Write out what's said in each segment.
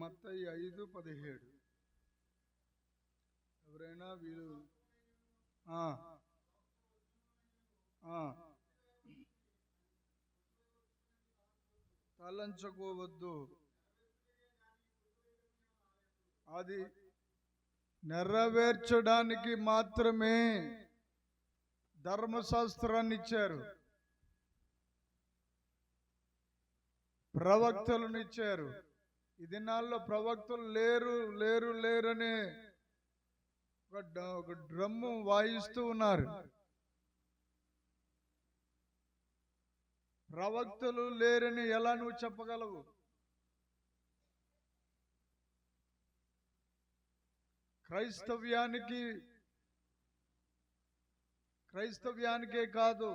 మత్తయి 5:17. ఎవరైనా వీళ్ళు తలంచుకోవద్దు. అది నెరవేర్చడానికి మాత్రమే ధర్మశాస్త్రాన్ని ఇచ్చారు, ప్రవక్తలను ఇచ్చారు. ఈ దినాల్లో ప్రవక్తలు లేరనే ఒక డ్రమ్ము వాయిస్తూ ఉన్నారు. ప్రవక్తలు లేరని ఎలా నువ్వు చెప్పగలవు? క్రైస్తవ్యానికే కాదు,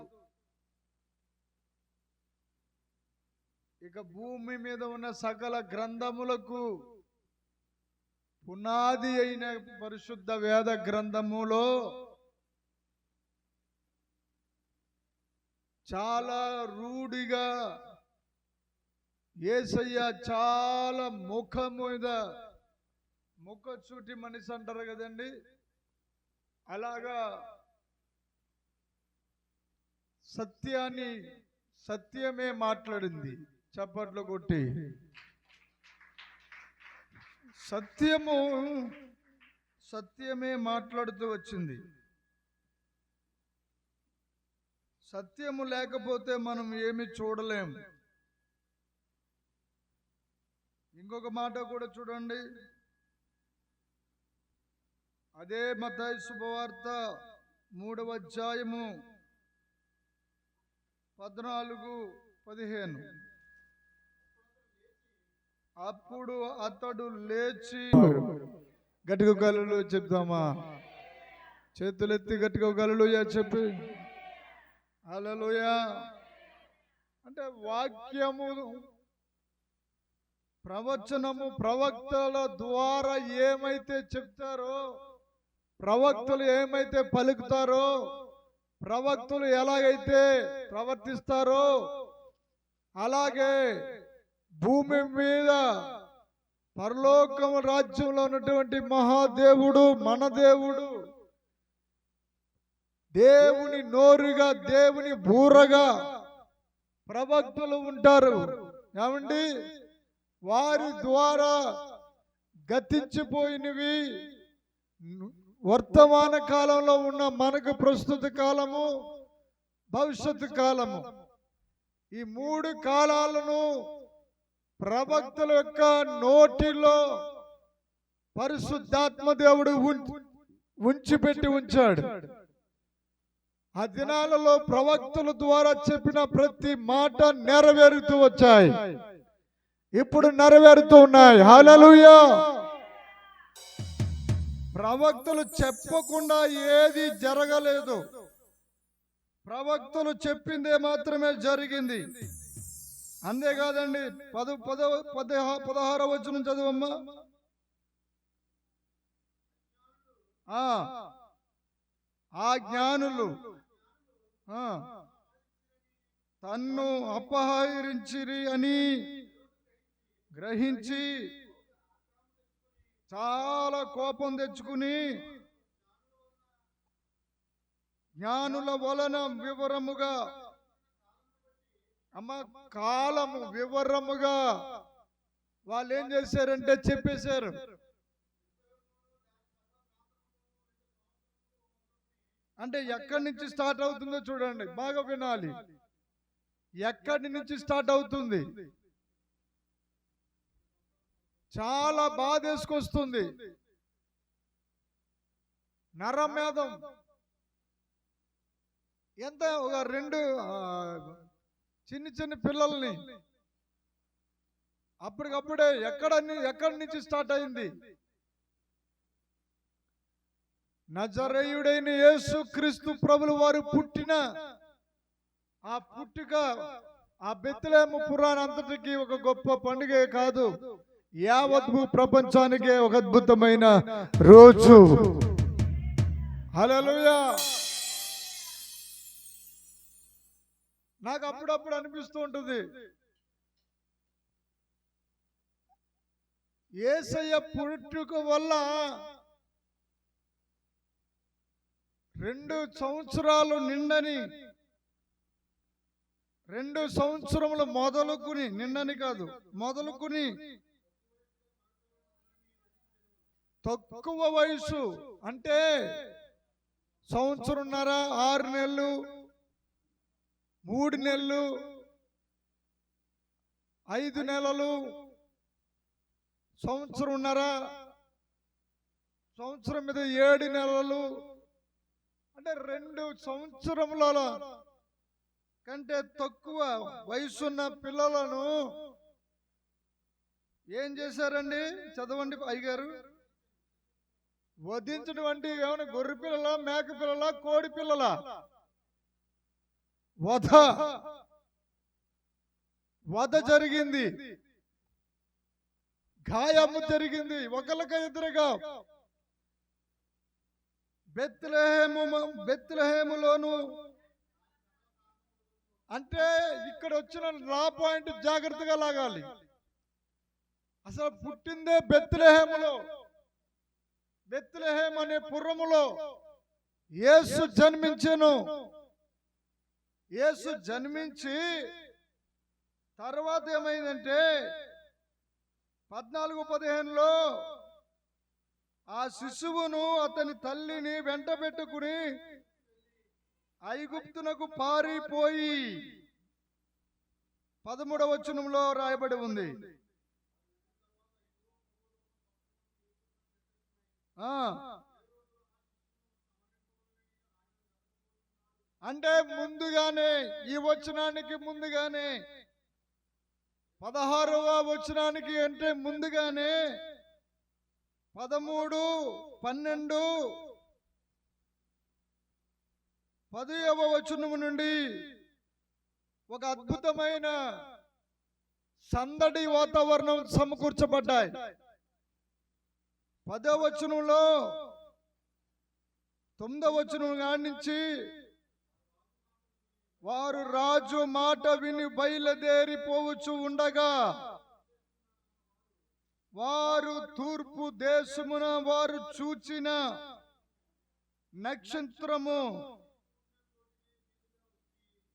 ఇక భూమి మీద ఉన్న సకల గ్రంథములకు పునాది అయిన పరిశుద్ధ వేద గ్రంథములో చాలా రూఢిగా యేసయ్య చాలా ముఖచూటి మనిషి అంటారు కదండి, అలాగా సత్యమే మాట్లాడింది. చప్పట్లు కొట్టి సత్యమే మాట్లాడుతూ వచ్చింది. సత్యము లేకపోతే మనం ఏమి చూడలేం. ఇంకొక మాట కూడా చూడండి, అదే మత్తయి శుభవార్త 3వ అధ్యాయము 14-15. అప్పుడు అతడు లేచి, గట్టిగా హల్లెలూయా చెప్తామా? చేతులెత్తి గట్టిగా హల్లెలూయా చెప్పి, హల్లెలూయా. అంటే వాక్యము, ప్రవచనము ప్రవక్తల ద్వారా ఏమైతే చెప్తారో, ప్రవక్తలు ఏమైతే పలుకుతారో, ప్రవక్తలు ఎలాగైతే ప్రవర్తిస్తారో, అలాగే భూమి మీద పరలోకం రాజ్యంలో ఉన్నటువంటి మహాదేవుడు, మన దేవుడు, దేవుని నోరుగా, దేవుని బూరగా ప్రవక్తలు ఉంటారు. ఏమండి? వారి ద్వారా గతించిపోయినవి వర్తమాన కాలంలో ఉన్న మనకు ప్రస్తుత కాలము, భవిష్యత్తు కాలము, ఈ 3 కాలాలను ప్రవక్తల యొక్క నోటిలో పరిశుద్ధాత్మ దేవుడు ఉంచిపెట్టి ఉంచాడు. ఆ దినాలలో ప్రవక్తల ద్వారా చెప్పిన ప్రతి మాట నెరవేరుతూ వచ్చాయి, ఇప్పుడు నెరవేరుతూ ఉన్నాయి. హల్లెలూయా. ప్రవక్తలు చెప్పకుండా ఏది జరగలేదు, ప్రవక్తలు చెప్పిందే మాత్రమే జరిగింది. అంతేకాదండి, 16వ వచనం చదువమ్మా. ఆ జ్ఞానులు తన్ను అపహరించిరి అని గ్రహించి చాలా కోపం తెచ్చుకుని జ్ఞానుల వలన వివరముగా, కాలము వివరముగా వాళ్ళు ఏం చేశారంటే చెప్పేశారు. అంటే ఎక్కడి నుంచి స్టార్ట్ అవుతుందో చూడండి, బాగా వినాలి. ఎక్కడి నుంచి స్టార్ట్ అవుతుంది? చాలా బాధేసుకొస్తుంది. నరమేధం ఎంత, ఒక 2 చిన్న పిల్లల్ని అప్పటికప్పుడే ఎక్కడి నుంచి స్టార్ట్ అయింది? నజరేయుడైన యేసుక్రీస్తు ప్రభులు వారు పుట్టిన ఆ పుట్టుక, ఆ బెత్లెహేము పురాణం అంతటికి ఒక గొప్ప పండుగే కాదు, యావత్ ప్రపంచానికే ఒక అద్భుతమైన రోజు. హల్లెలూయా. నాకు అప్పుడప్పుడు అనిపిస్తూ ఉంటుంది, యేసయ్య పుట్టుక వల్ల 2 సంవత్సరాలు నిండని 2 సంవత్సరములు మొదలుకుని, నిండని కాదు, మొదలుకుని తక్కువ వయసు అంటే 1.5 సంవత్సరం, 6 నెలలు, 3 నెలలు, 5 నెలలు, 1.5 సంవత్సరం మీద 7 నెలలు అంటే 2 సంవత్సరముల కంటే తక్కువ వయసున్న పిల్లలను ఏం చేశారండి? చదవండి అయ్యగారు. వధించడం అంటే ఏమైనా గొర్రె పిల్లల, మేక పిల్లల, కోడి పిల్లల? వధ జరిగింది, గాయము జరిగింది ఒకళ్ళకి ఎదురుగా. బెత్లెహేములోను అంటే ఇక్కడ వచ్చిన లా పాయింట్ జాగ్రత్తగా లాగాలి. అసలు పుట్టిందే బెత్లెహేములో. బెత్లెహేం అనే పురములో యేసు జన్మించెను. యేసు జన్మించి తర్వాత ఏమైందంటే 14:15లో ఆ శిశువును అతని తల్లిని వెంట పెట్టుకుని ఐగుప్తునకు పారిపోయి 13వ వచనంలో రాయబడి ఉంది. అంటే ముందుగానే, ఈ వచనానికి ముందుగానే, 16వ వచనానికి అంటే ముందుగానే 13, 12, 10వ వచనము నుండి ఒక అద్భుతమైన సందడి వాతావరణం సమకూర్చబడ్డాయి. 10వ వచనంలో 9వ వచనం నుంచి వారు రాజు మాట విని బయలుదేరిపోవచ్చు ఉండగా వారు తూర్పు దేశమున వారు చూచిన నక్షత్రము.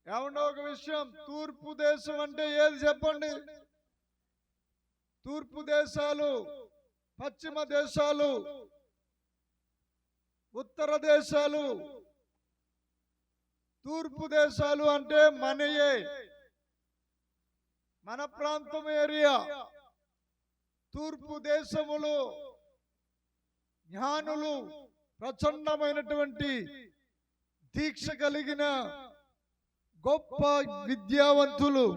ఏమన్నా ఒక విషయం, తూర్పు దేశం అంటే ఏది చెప్పండి? తూర్పు దేశాలు, పశ్చిమ దేశాలు, ఉత్తర దేశాలు. తూర్పు దేశాలు అంటే మనయే, మన ప్రాంతం ఏరియా. తూర్పు దేశములు జ్ఞానులు, ప్రచండమైనటువంటి దీక్ష కలిగిన గొప్ప విద్యావంతులు,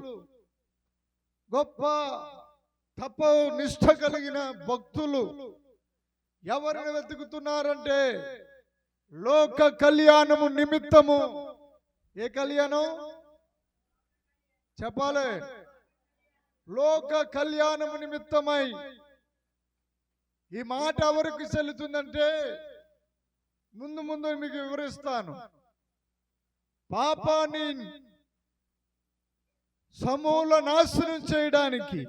గొప్ప తపో నిష్ఠ కలిగిన భక్తులు ఎవరిని వెతుకుతున్నారంటే లోక కళ్యాణము నిమిత్తము. ఏ కళ్యాణం చెప్పాలి? లోక కళ్యాణము నిమిత్తమై. ఈ మాట ఎవరికి చెల్లుతుందంటే ముందు ముందు మీకు వివరిస్తాను. పాపాన్ని సమూల నాశనం చేయడానికి,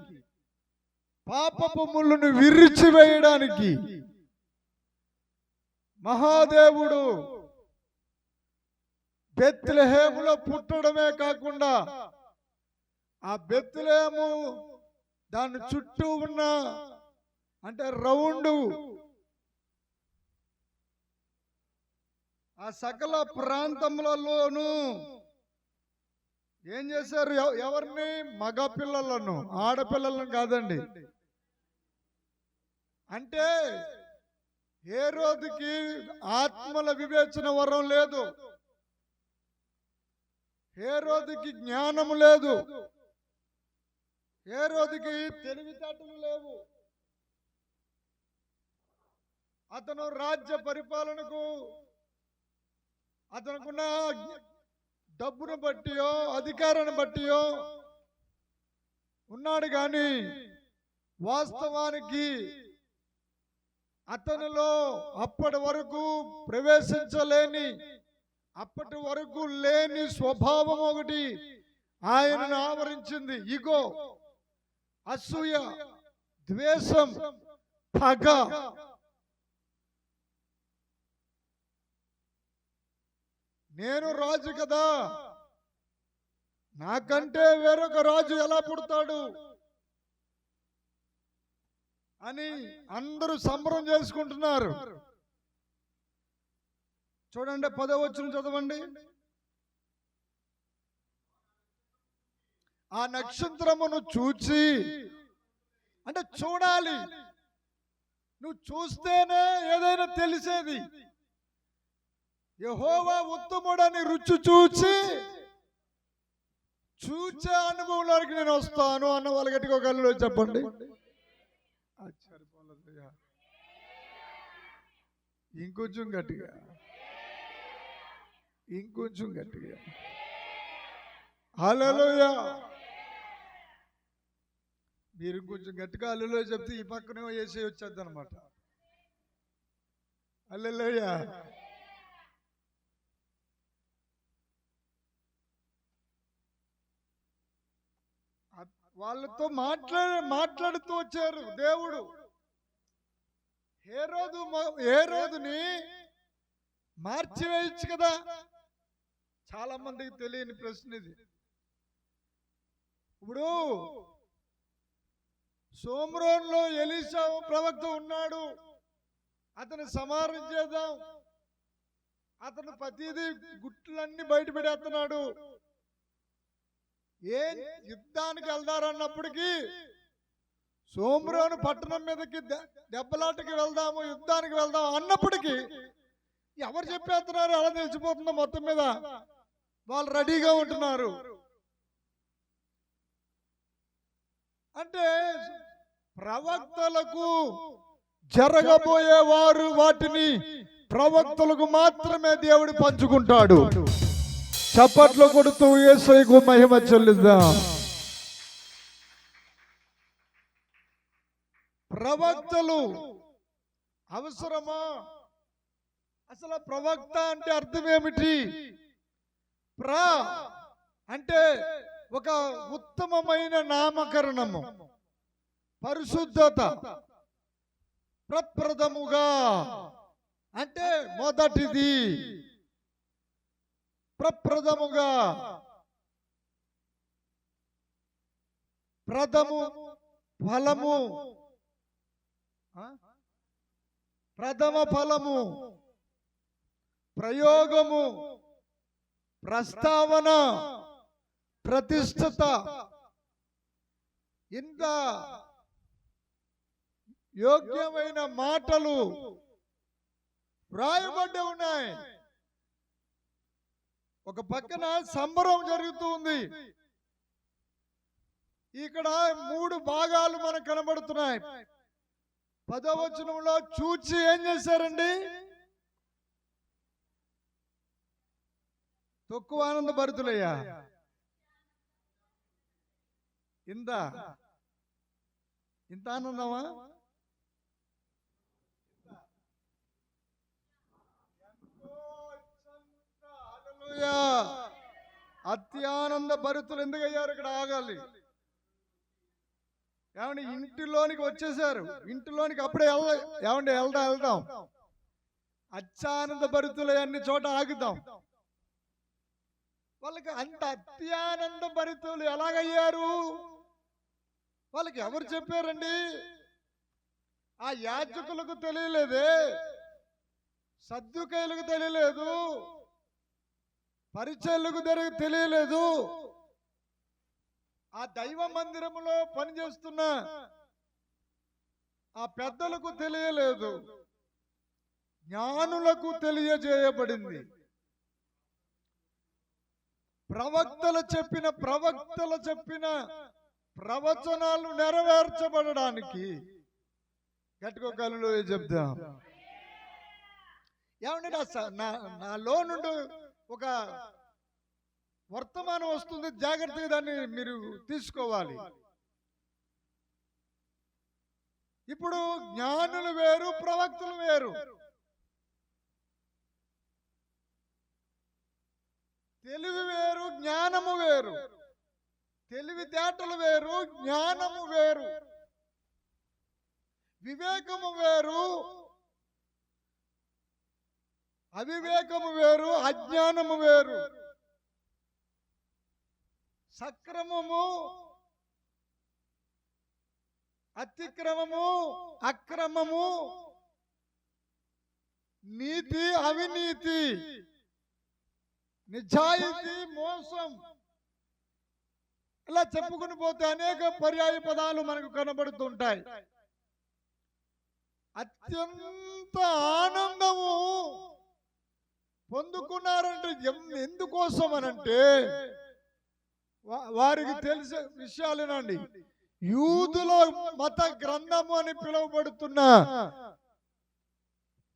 పాపపు ముళ్ళను విరిచివేయడానికి మహాదేవుడు బెత్లెహేములో పుట్టడమే కాకుండా ఆ బెత్లెహేము దాని చుట్టూ ఉన్న అంటే రౌండ్ ఆ సకల ప్రాంతములలోనూ ఏం చేశారు? ఎవరిని? మగ పిల్లలను, ఆడపిల్లలను కాదండి. అంటే హేరోదుకి ఆత్మల వివేచన వరం లేదు, హేరోదుకి జ్ఞానము లేదు, హేరోదుకి తెలివితేటలు లేవు. అతను రాజ్య పరిపాలనకు అతనుకున్న డబ్బును బట్టియో అధికారాన్ని బట్టియో ఉన్నాడు, కానీ వాస్తవానికి అతనిలో అప్పటి వరకు ప్రవేశించలేని, అప్పటి వరకు లేని స్వభావం ఒకటి ఆయనను ఆవరించింది. ఇగో, అసూయ, ద్వేషం, పగ, నేను రాజు కదా, నాకంటే వేరొక రాజు ఎలా పుడతాడు అని అందరూ సంబరం చేసుకుంటున్నారు. చూడండి 10వ వచనం చదవండి. ఆ నక్షత్రమును చూచి, అంటే చూడాలి, నువ్వు చూస్తేనే ఏదైనా తెలిసేది. యెహోవా ఉత్తముడని రుచి చూచే అనుభవంలోకి నేను వస్తాను అన్న వాళ్ళ గట్టిగా ఒక కళ్ళు చెప్పండి. ఇంకొంచెం గట్టిగా, ఇంకొంచెం గట్టిగా. హల్లెలూయా. మీరు కొంచెం గట్టిగా హల్లెలూయా చెప్తే ఈ పక్కనే వేసి వచ్చేద్ది అనమాట. హల్లెలూయా. వాళ్ళతో మాట్లాడుతూ వచ్చారు దేవుడు. హేరోదుని మార్చివేయచ్చు కదా. చాలా మందికి తెలియని ప్రశ్న ఇది. ఇప్పుడు షోమ్రోన్లో ఎలీషా ప్రవక్త ఉన్నాడు, అతను సంహారం చేద్దాం, అతను ప్రతిదీ గుట్లన్నీ బయట పెడేస్తున్నాడు. యుద్ధానికి వెళ్దారన్నప్పటికీ షోమ్రోను పట్టణం మీదకి దెబ్బలాటకి వెళ్దాము, యుద్ధానికి వెళ్దాం అన్నప్పటికీ ఎవరు చెప్పేస్తున్నారు అలా తెలిసిపోతుందో మొత్తం మీద వాళ్ళు రెడీగా ఉంటున్నారు. అంటే ప్రవక్తలకు జరగబోయేవారు వాటిని ప్రవక్తలకు మాత్రమే దేవుడు పంచుకుంటాడు. చప్పట్లు కొడుతూ యేసయ్యకు మహిమ చెల్లిద్దాం. ప్రవక్తలు అవసరమా? అసలు ప్రవక్త అంటే అర్థం ఏమిటి? అంటే ఒక ఉత్తమమైన నామకరణము, పరిశుద్ధత, ప్రప్రథముగా అంటే మొదటిది, ప్రప్రథముగా, ప్రథము ఫలము, ప్రథమ ఫలము, ప్రయోగము, ప్రస్తావన, ప్రతిష్ఠత, ఇంత యోగ్యమైన మాటలు వ్రాయబడి ఉన్నాయి. ఒక పక్కన సంబరం జరుగుతుంది. ఇక్కడ 3 భాగాలు మనకు కనబడుతున్నాయి. 10వ వచనంలో చూచి ఏం చేశారండి? తక్కువ ఆనందభరితులయ్యా. ఇంత ఆనందమా? అత్యానంద భరితులు ఎందుకు అయ్యారు? ఇక్కడ ఆగాలి. ఏమండి ఇంటిలోనికి వచ్చేసారు, ఇంటిలోనికి అప్పుడే వెళ్దాం. అత్యానంద భరితులు అన్ని చోట ఆగుదాం. వాళ్ళకి అంత అత్యానంద భరితులు ఎలాగయ్యారు? వాళ్ళకి ఎవరు చెప్పారండి? ఆ యాజకులకు తెలియలేదే, సద్దుకైలకు తెలియలేదు, పరిచయులకు తెలియలేదు, ఆ దైవ మందిరములో పనిచేస్తున్న ఆ పెద్దలకు తెలియలేదు, జ్ఞానులకు తెలియజేయబడింది. ప్రవక్తలు చెప్పిన ప్రవచనాలు నెరవేర్చబడడానికి గట్టిగా కళ్ళు చెప్తాం. ఏమండి నాలో నుండి ఒక వర్తమానం వస్తుంది, జాగ్రత్తగా దాన్ని మీరు తీసుకోవాలి. ఇప్పుడు జ్ఞానులు వేరు, ప్రవక్తలు వేరు. తెలివి వేరు, జ్ఞానము వేరు. తెలివితేటలు వేరు, జ్ఞానము వేరు. వివేకము వేరు, అవివేకము వేరు, అజ్ఞానము వేరు. సక్రమము, అతిక్రమము, అక్రమము, నీతి, అవినీతి, నిజాయితీ, మోసం, ఇలా చెప్పుకుని పోతే అనేక పర్యాయ పదాలు మనకు కనబడుతుంటాయి. అత్యంత ఆనందము పొందుకున్నారంటే ఎందుకోసం అనంటే వారికి తెలిసే విషయాలేనండి. యూదుల మత గ్రంథము అని పిలువబడుతున్న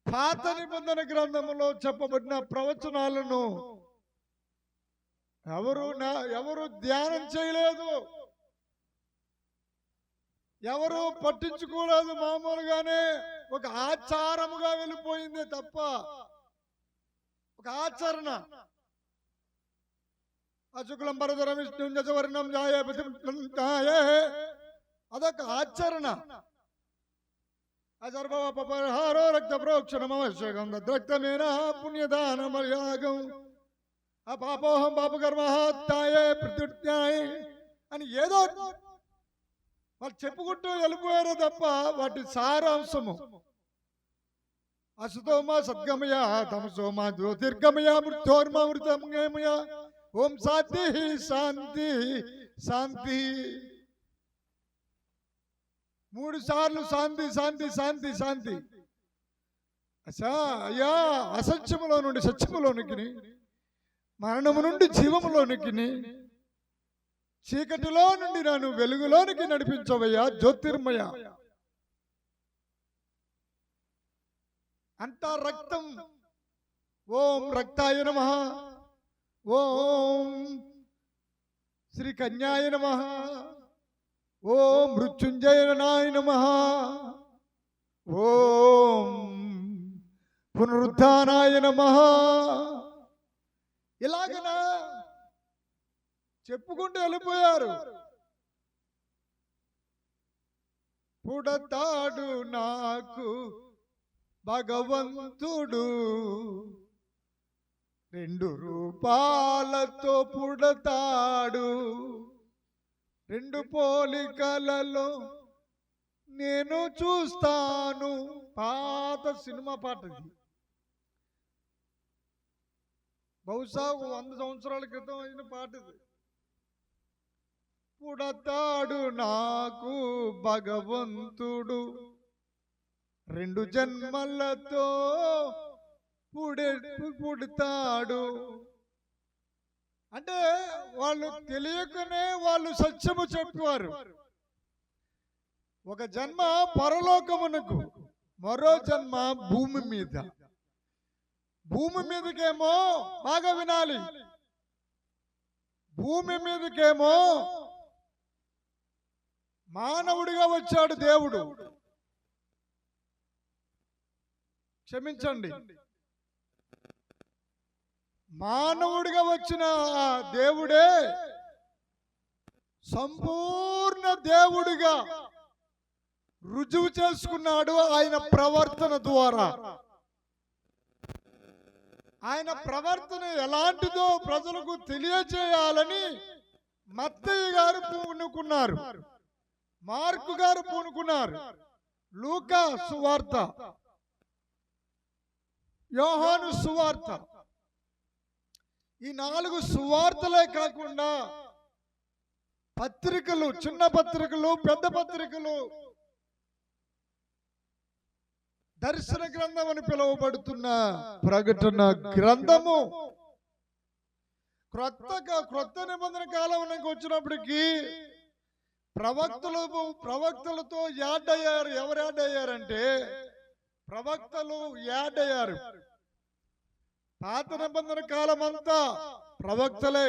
పాత నిబంధన గ్రంథములో చెప్పబడిన ప్రవచనాలను ఎవరు ధ్యానం చేయలేదు, ఎవరు పట్టించుకోలేదు. మామూలుగానే ఒక ఆచారముగా వెళ్ళిపోయింది తప్ప, ఒక ఆచరణ. అశుక్లం భరధరం విష్ణుం జవర్ణం ఛాయే, అదొక ఆచరణ. అసర్వపహారో రక్త ప్రోక్షణమవశ్యకం రక్తమేన పుణ్యదానమర్యాగం అపాపోహం పాపకర్మహాత్తాయే ప్రత్యుత్యాయ అని ఏదో వాళ్ళు చెప్పుకుంటూ వెళ్ళిపోయారు తప్ప వాటి సారాంశము అసుతోమా సద్గమయ తమసోమా జ్యోతిర్గమయ మృత్యోర్మృతమయ ఓం శాంతి శాంతి శాంతి. 3 సార్లు శాంతి శాంతి శాంతి శాంతి. అయ్యా, అసత్యములో నుండి సత్యములోనికి, మరణము నుండి జీవములోనికి, చీకటిలో నుండి నన్ను వెలుగులోనికి నడిపించవయ్యా జ్యోతిర్మయ. అంతా రక్తం. ఓం రక్తాయ నమః, ఓం శ్రీ కన్యాయ నమః, ఓం మృత్యుంజయనాయ నమః, ఓం పునరుత్థానాయ నమః. ఇలాగనా చెప్పుకుంటూ వెళ్ళిపోయారు. పుడతాడు నాకు భగవంతుడు, 2 రూపాలతో పుడతాడు, 2 పోలికలలో నేను చూస్తాను. పాత సినిమా పాట ఇది. బహుశా 100 సంవత్సరాల క్రితం అయిన పాట ఇది. పుడతాడు నాకు భగవంతుడు, 2 జన్మలతో పుడతాడు. అంటే వాళ్ళు తెలియకనే వాళ్ళు సత్యము చెప్పేవారు. ఒక జన్మ పరలోకమునకు, మరో జన్మ భూమి మీద. భూమి మీదకేమో బాగా వినాలి, భూమి మీదకేమో మానవుడిగా వచ్చాడు దేవుడు. క్షమించండి, మానవుడిగా వచ్చిన దేవుడే సంపూర్ణ దేవుడిగా రుజువు చేసుకున్నాడు ఆయన ప్రవర్తన ద్వారా. ఆయన ప్రవర్తన ఎలాంటిదో ప్రజలకు తెలియజేయాలని మత్తయి గారు పూనుకున్నారు, మార్కు గారు పూనుకున్నారు, లూకా సువార్త, యోహాను సువార్త, ఈ 4 సువార్తలే కాకుండా పత్రికలు, చిన్న పత్రికలు, పెద్ద పత్రికలు, దర్శన గ్రంథం అని పిలువబడుతున్న ప్రకటన గ్రంథము క్రొత్త నిబంధన కాలంలోకి వచ్చినప్పటికీ ప్రవక్తలతో యాడ్ అయ్యారు. ఎవరు యాడ్ అయ్యారంటే ప్రవక్తలు యాడ్ అయ్యారు. పాత నిబంధన కాలం అంతా ప్రవక్తలే,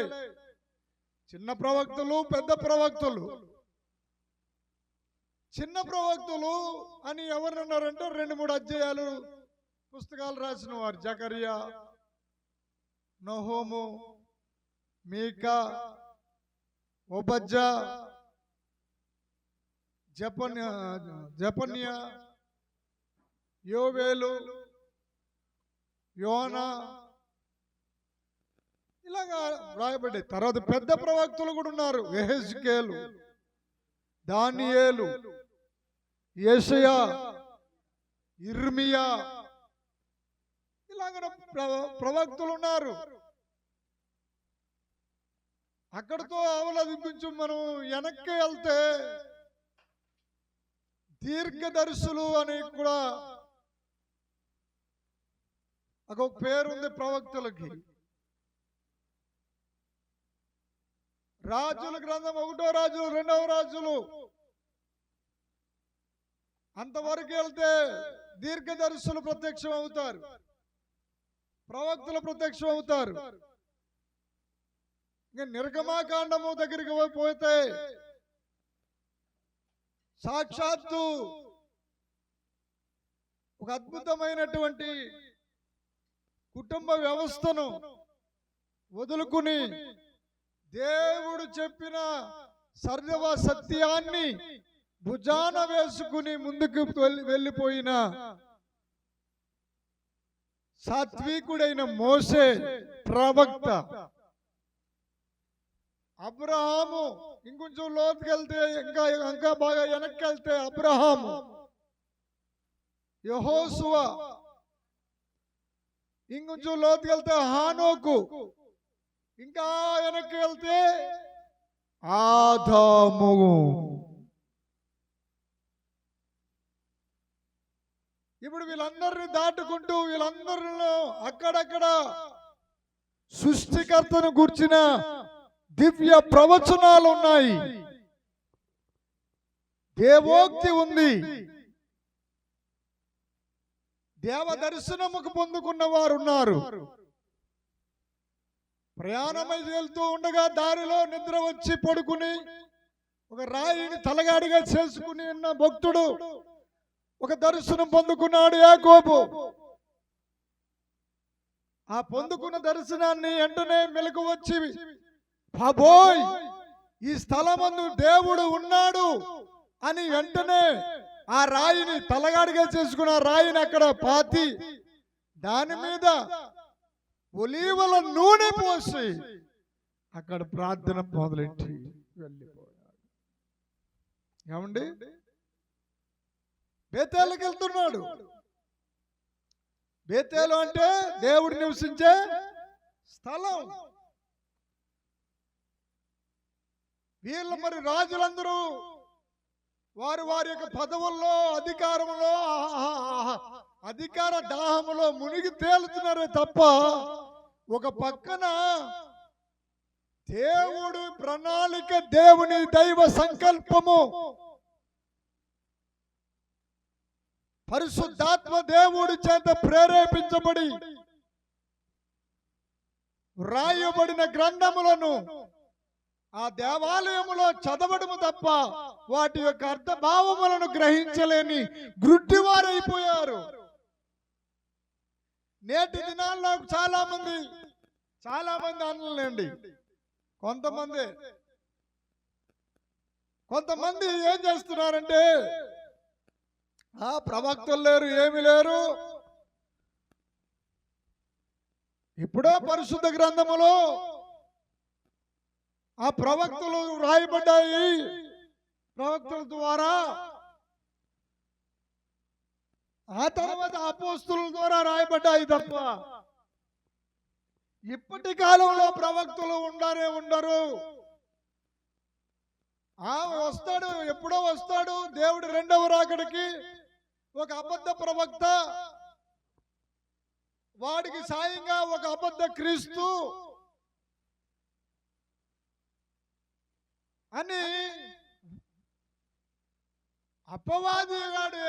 చిన్న ప్రవక్తలు, పెద్ద ప్రవక్తలు. చిన్న ప్రవక్తలు అని ఎవరన్నారంటే 2-3 అధ్యాయాలు పుస్తకాలు రాసిన వారు. జకరియా, నహూము, మీకా, ఓబద్యా, జపన్య, యోవేలు, యోనా ఇలాగా రాయబడ్డాయి. తర్వాత పెద్ద ప్రవక్తలు కూడా ఉన్నారు. యెహెజ్కేలు, దానియేలు, యెషయా, ఇర్మియా ఇలాగ ప్రవక్తలు ఉన్నారు. అక్కడితో అవలది కొంచెం మనం వెనక్కి వెళ్తే దీర్ఘదర్శులు అని కూడా ఒక పేరుంది ప్రవక్తలకి. రాజుల గ్రంథం 1వ రాజులు, 2వ రాజులు అంతవరకు వెళ్తే దీర్ఘదర్శులు ప్రత్యక్షం అవుతారు, ప్రవక్తలు ప్రత్యక్షం అవుతారు. ఇంకా నిర్గమాకాండము దగ్గరికి పోతే సాక్షాత్తు ఒక అద్భుతమైనటువంటి కుటుంబ వ్యవస్థను వదులుకుని దేవుడు చెప్పిన సర్వ సత్యాన్ని భుజాన వేసుకుని ముందుకు వెళ్ళిపోయిన సాత్వికుడైన మోసే ప్రవక్త. అబ్రహాము ఇంకొంచెం లోతుకెళ్తే ఇంకా బాగా వెనక్కి వెళ్తే అబ్రహాము, యెహోషువ, ఇంకొంచెం లోతుకెళ్తే హానోకు, ఇంకా వెనక్కి వెళ్తే ఆదాము. ఇప్పుడు వీళ్ళందరినీ దాటుకుంటూ వీళ్ళందరిలో అక్కడక్కడ సృష్టికర్తను గుర్చిన దివ్య ప్రవచనాలు ఉన్నాయి, దేవోక్తి ఉంది, దేవ దర్శనముకు పొందుకున్న వారు ఉన్నారు. ప్రయాణమై వెళ్తూ ఉండగా దారిలో నిద్ర వచ్చి పడుకుని ఒక రాయిని తలగాడిగా చేసుకుని ఉన్న భక్తుడు ఒక దర్శనం పొందుకున్నాడు, యాకోబు. ఆ పొందుకున్న దర్శనాన్ని వెంటనే మెలకు వచ్చి, బాబోయ్ ఈ స్థలమందు దేవుడు ఉన్నాడు అని వెంటనే ఆ రాయిని తలగాడిగా చేసుకున్న రాయిని అక్కడ పాతి దాని మీద ఒలీవల నూనె పోసి అక్కడ ప్రార్థన మొదలెట్టి వెళ్ళిపోయాడు. ఏమండి, బేతేలుకి వెళ్తున్నాడు. బేతేలు అంటే దేవుడు నివసించే స్థలం. వీళ్ళు మరి రాజులందరూ వారి వారి యొక్క పదవుల్లో అధికారంలో అధికార దాహములో మునిగి తేలుతున్నారే తప్ప ఒక పక్కన దేవుడు ప్రణాళిక, దేవుని దైవ సంకల్పము, పరిశుద్ధాత్మ దేవుడి చేత ప్రేరేపించబడి రాయబడిన గ్రంథములను ఆ దేవాలయములో చదవడము తప్ప వాటి యొక్క అర్థభావములను గ్రహించలేని గ్రుడ్డివారైపోయారు. నేటి దినాల్లో చాలా మంది అనలేండి, కొంతమంది ఏం చేస్తున్నారంటే ప్రవక్తలు లేరు, ఏమి లేరు. ఇప్పుడో పరిశుద్ధ గ్రంథములో ఆ ప్రవక్తలు రాయబడ్డాయి, ప్రవక్తల ద్వారా. ఆ తర్వాత అపోస్తుల ద్వారా రాయబడ్డాయి తప్ప ఇప్పటి కాలంలో ప్రవక్తలు ఉండరు. వస్తాడు, ఎప్పుడో వస్తాడు దేవుడు రెండవ రాకడికి. ఒక అబద్ధ ప్రవక్త, వాడికి సాయంగా ఒక అబద్ధ క్రీస్తు అని అపవాది వాడు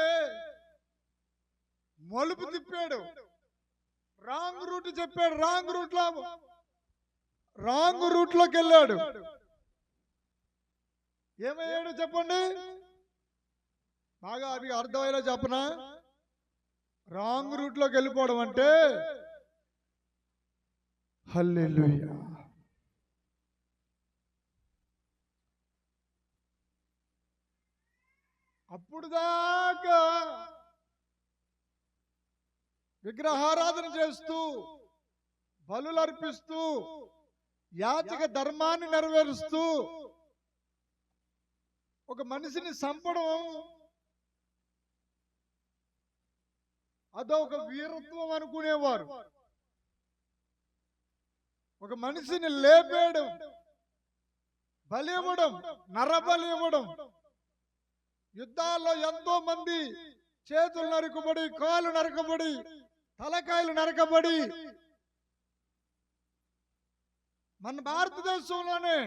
మలుపు తిప్పాడు, రాంగ్ రూట్ చెప్పాడు, రాంగ్ రూట్ లోకి వెళ్ళాడు. ఏమయ్యాడు చెప్పండి, బాగా అది అర్థమయ్యేలా చెప్పనా? రాంగ్ రూట్ లోకి వెళ్ళిపోవడం అంటే హల్లెలూయా. అప్పటిదాకా విగ్రహారాధన చేస్తూ బలులు అర్పిస్తూ యాచక ధర్మాన్ని నెరవేరుస్తూ ఒక మనిషిని చంపడం అదొక వీరత్వం అనుకునేవారు. ఒక మనిషిని లేపేయడం, బలి ఇవ్వడం, నరబలి ఇవ్వడం. యుద్ధాల్లో ఎంతో మంది చేతులు నరకబడి, కాళ్ళు నరకబడి, తలకాయలు నరకబడి మన భారతదేశంలోనే.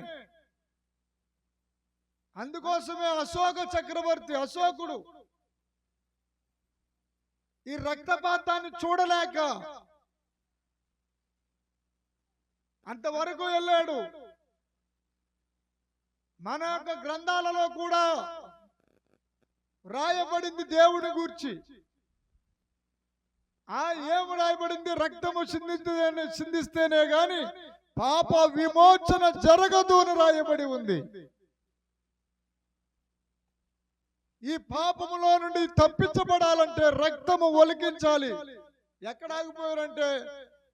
అందుకోసమే అశోక చక్రవర్తి అశోకుడు ఈ రక్తపాతాన్ని చూడలేక అంతవరకు వెళ్ళాడు. మన యొక్క గ్రంథాలలో కూడా రాయబడింది దేవుని గూర్చి. ఏమి రాయబడింది? రక్తము చిందిస్తేనే గాని పాప విమోచన జరగదు అని రాయబడి ఉంది. ఈ పాపములో నుండి తప్పించబడాలంటే రక్తము ఒలికించాలి. ఎక్కడ ఆగిపోయారంటే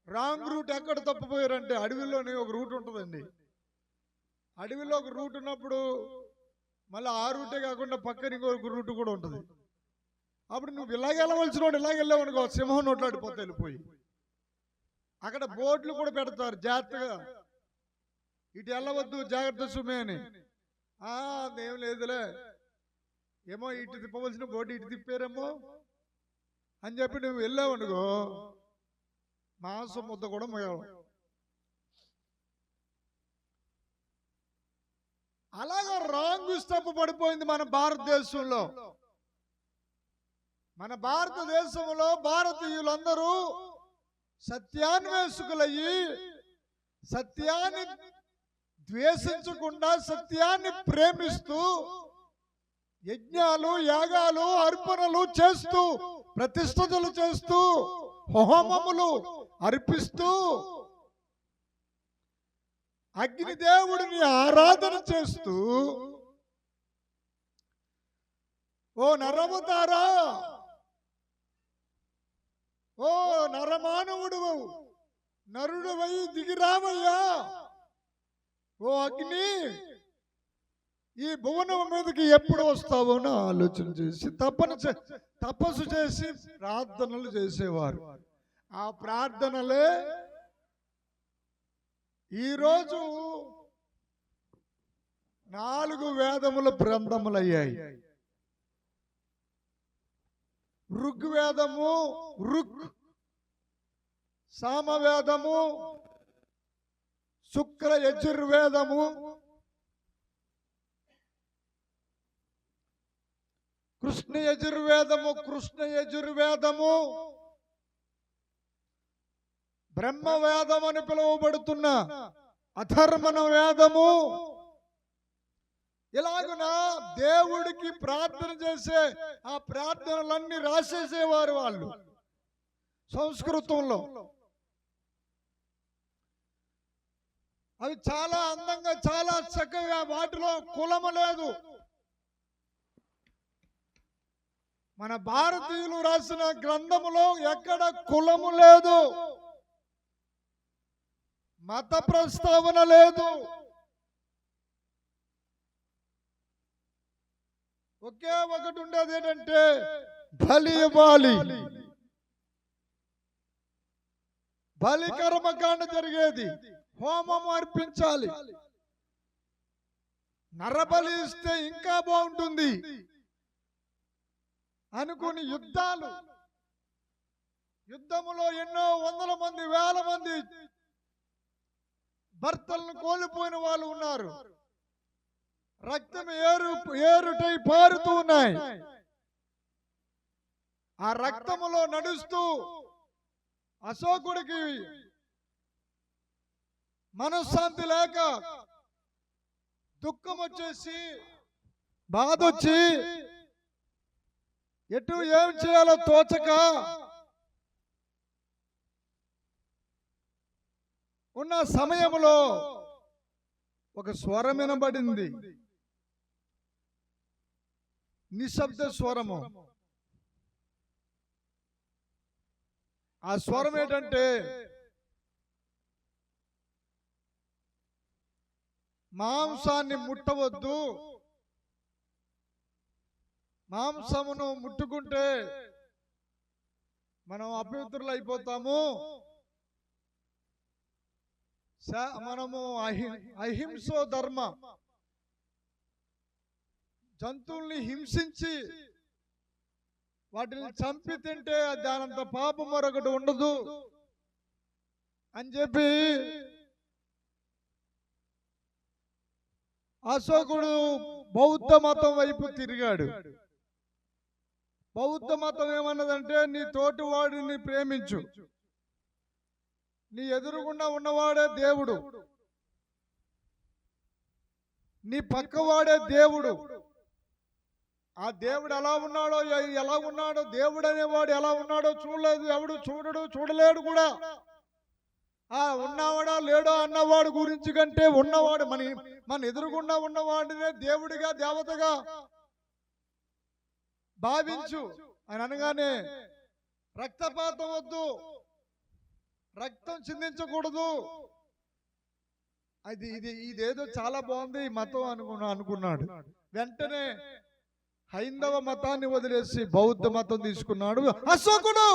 రాంగ్ రూట్. ఎక్కడ తప్పిపోయారంటే అడవిలోని ఒక రూట్ ఉంటుందండి. అడవిలో ఒక రూట్ ఉన్నప్పుడు మళ్ళీ ఆ రూటే కాకుండా పక్కన ఇంకొక రూట్ కూడా ఉంటుంది. అప్పుడు నువ్వు ఇలాగెళ్ళవలసిన వాడు ఇలాగెళ్ళావు అనుకో, సింహం నోట్లాడిపోతే వెళ్ళిపోయి. అక్కడ బోర్డులు కూడా పెడతారు జాగ్రత్తగా, ఇటు వెళ్ళవద్దు జాగ్రత్త సుమే అని. అదేం లేదులే, ఏమో ఇటు తిప్పవలసిన బోర్డు ఇటు తిప్పారేమో అని చెప్పి నువ్వు వెళ్ళావు అనుకో, మాంసం ముద్ద కూడా మిగలవు. అలాగా రాంగ్ స్టెప్ పడిపోయింది మన భారతదేశంలో. మన భారతదేశంలో భారతీయులందరూ సత్యాన్వేషకులయ్యి సత్యాన్ని ద్వేషించకుండా సత్యాన్ని ప్రేమిస్తూ యజ్ఞాలు, యాగాలు, అర్పణలు చేస్తూ, ప్రతిష్ఠలు చేస్తూ, హోమములు అర్పిస్తూ అగ్నిదేవుడిని ఆరాధన చేస్తూ, ఓ నరవతారా, ఓ నరమానవుడు, నరుడవై దిగిరావయ్యా, ఓ అగ్ని ఈ భువనం మీదకి ఎప్పుడు వస్తావో అని ఆలోచన చేసి తపస్సు చేసి ప్రార్థనలు చేసేవారు. ఆ ప్రార్థనలే ఈరోజు 4 వేదముల గ్రంథములయ్యాయి. ఋగ్వేదము, సామవేదము, శుక్ర యజుర్వేదము, కృష్ణ యజుర్వేదము, బ్రహ్మవేదం అని పిలువబడుతున్న అధర్మణ వేదము. ఇలాగున దేవుడికి ప్రార్థన చేసే ఆ ప్రార్థనలన్నీ రాసేసేవారు వాళ్ళు సంస్కృతంలో. అవి చాలా అందంగా, చాలా చక్కగా, వాటిలో కులము లేదు. మన భారతీయులు రాసిన గ్రంథములో ఎక్కడ కులము లేదు, మత ప్రస్తావన లేదు. ఒకే ఒకటి ఉండేది ఏంటంటే బలి ఇవ్వాలి. బలి కర్మకాండ జరిగేది, హోమం అర్పించాలి. నరబలి ఇస్తే ఇంకా బాగుంటుంది అనుకుని యుద్ధములో ఎన్నో వందల మంది, వేల మంది భర్తలను కోల్పోయిన వాళ్ళు ఉన్నారు. రక్తం ఏరుటై పారుతూ ఉన్నాయి. ఆ రక్తములో నడుస్తూ అశోకుడికి మనశ్శాంతి లేక, దుఃఖం వచ్చేసి, బాధ వచ్చి, ఎటు ఏం చేయాలో తోచక ఉన్న సమయంలో ఒక స్వరం వినబడింది. నిశ్శబ్ద స్వరము. ఆ స్వరం ఏంటంటే మాంసాన్ని ముట్టవద్దు, మాంసమును ముట్టుకుంటే మనం అపవిత్రులు అయిపోతాము, మనము అహింసో ధర్మ, జంతువుల్ని హింసించి వాటిని చంపి తింటే దానంత పాపం మరొకటి ఉండదు అని చెప్పి అశోకుడు బౌద్ధ మతం వైపు తిరిగాడు. బౌద్ధ మతం ఏమన్నదంటే నీ తోటి వాడిని ప్రేమించు, నీ ఎదురుగుండా ఉన్నవాడే దేవుడు, నీ పక్కవాడే దేవుడు. ఆ దేవుడు ఎలా ఉన్నాడో దేవుడు అనేవాడు ఎలా ఉన్నాడో చూడలేదు, ఎవడు చూడలేడు కూడా. ఆ ఉన్నవాడా లేడో అన్నవాడు గురించి కంటే ఉన్నవాడు మన ఎదురుగుండా ఉన్నవాడినే దేవుడిగా దేవతగా భావించు అని అనగానే రక్తపాతం వద్దు, రక్తం చిందించకూడదు, ఇదేదో చాలా బాగుంది ఈ మతం అనుకున్నాడు. వెంటనే హైందవ మతాన్ని వదిలేసి బౌద్ధ మతం తీసుకున్నాడు అశోకుడు.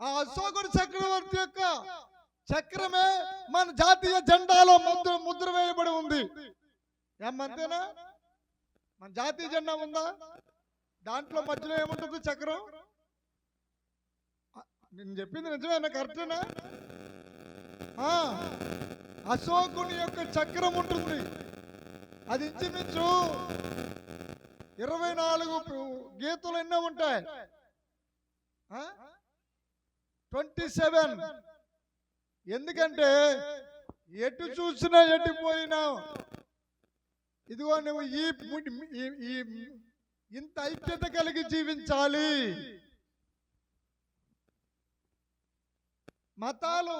ఆ అశోకుడు చక్రవర్తి యొక్క చక్రమే మన జాతీయ జెండాలో ముద్ర వేయబడి ఉంది. ఏమంతేనా? మన జాతీయ జెండా ఉందా? దాంట్లో మధ్యలో ఏముంటుంది? చక్రం. నేను చెప్పింది నిజమేనా? కరెక్టేనా? అశోకుని యొక్క చక్రం ఉంటుంది. అది ఇంచుమించు 24 గీతలు ఎన్నో ఉంటాయి. 27. ఎందుకంటే ఎటు చూసినా ఎటుపోయినా ఇదిగో నువ్వు ఇంత ఐక్యత కలిగి జీవించాలి. మతాలు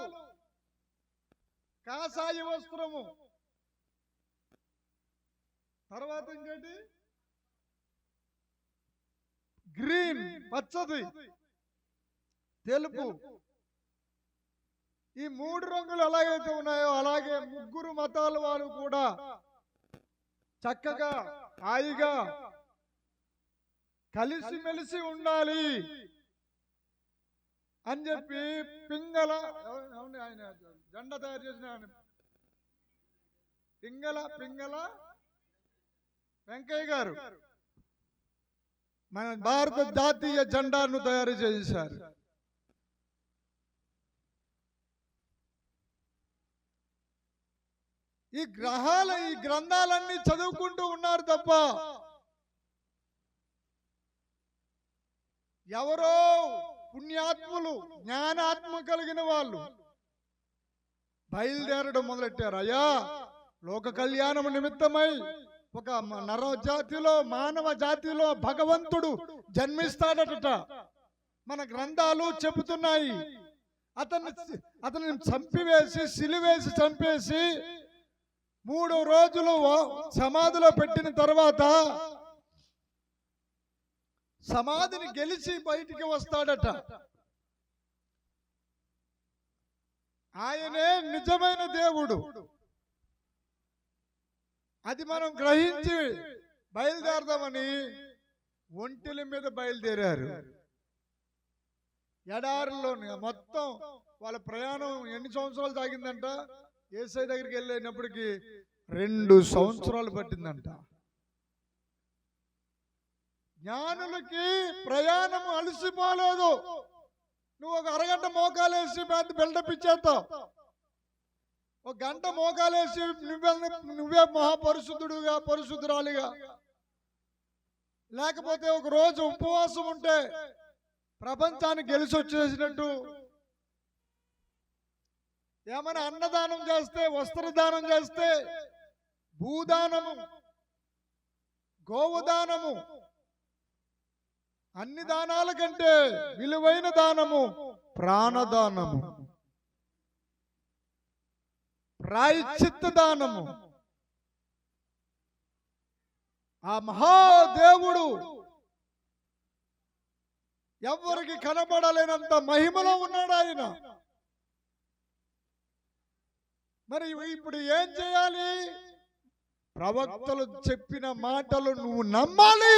కాషాయ వస్త్రము, తర్వాత ఇంకేంటి గ్రీన్ పచ్చది, తెలుపు, ఈ 3 రంగులు ఎలాగైతే ఉన్నాయో అలాగే 3 మతాల వారు కూడా చక్కగా హాయిగా కలిసిమెలిసి ఉండాలి అని చెప్పి పింగళ ఆయన జెండా తయారు చేసిన పింగళ వెంకయ్య గారు మన భారత జాతీయ జెండాను తయారు చేశారు. ఈ గ్రంథాలన్నీ చదువుకుంటూ ఉన్నారు తప్ప ఎవరో పుణ్యాత్ములు జ్ఞానాత్మ కలిగిన వాళ్ళు బయలుదేరడం మొదలెట్టారు. అయ్యా, లోక కళ్యాణం నిమిత్తమై ఒక మానవ జాతిలో భగవంతుడు జన్మిస్తాడట. మన గ్రంథాలు చెబుతున్నాయి. అతన్ని చంపివేసి సిలివేసి చంపేసి 3 రోజులు సమాధిలో పెట్టిన తర్వాత సమాధిని గెలిచి బయటికి వస్తాడట. ఆయనే నిజమైన దేవుడు. అది మనం గ్రహించి బయలుదేరదామని ఒంటెల మీద బయలుదేరారు. ఎడారిలోని మొత్తం వాళ్ళ ప్రయాణం ఎన్ని సంవత్సరాలు సాగిందంట? యేసయ్య దగ్గరికి వెళ్ళినప్పటికీ 2 సంవత్సరాలు పట్టిందంట. జ్ఞానులకి ప్రయాణం అలసిపోలేదు. నువ్వు ఒక అరగంట మోకాలేసి బిల్డప్ ఇచ్చేస్తావు, 1 గంట మోకాలేసి నువ్వే మహాపరిశుద్ధుడుగా పరిశుద్ధురాలిగా, లేకపోతే ఒక రోజు ఉపవాసం ఉంటే ప్రపంచాన్ని గెలిచి వచ్చేసినట్టు, ఏమైనా అన్నదానం చేస్తే, వస్త్రదానం చేస్తే, భూదానము, గోవుదానము, అన్ని దానాల కంటే విలువైన దానము ప్రాణదానము, ప్రాయశ్చిత్త దానము. ఆ మహాదేవుడు ఎవరికి కనబడలేనంత మహిమలో ఉన్నాడు ఆయన. మరి ఇప్పుడు ఏం చేయాలి? ప్రవక్తలు చెప్పిన మాటలు నువ్వు నమ్మాలి.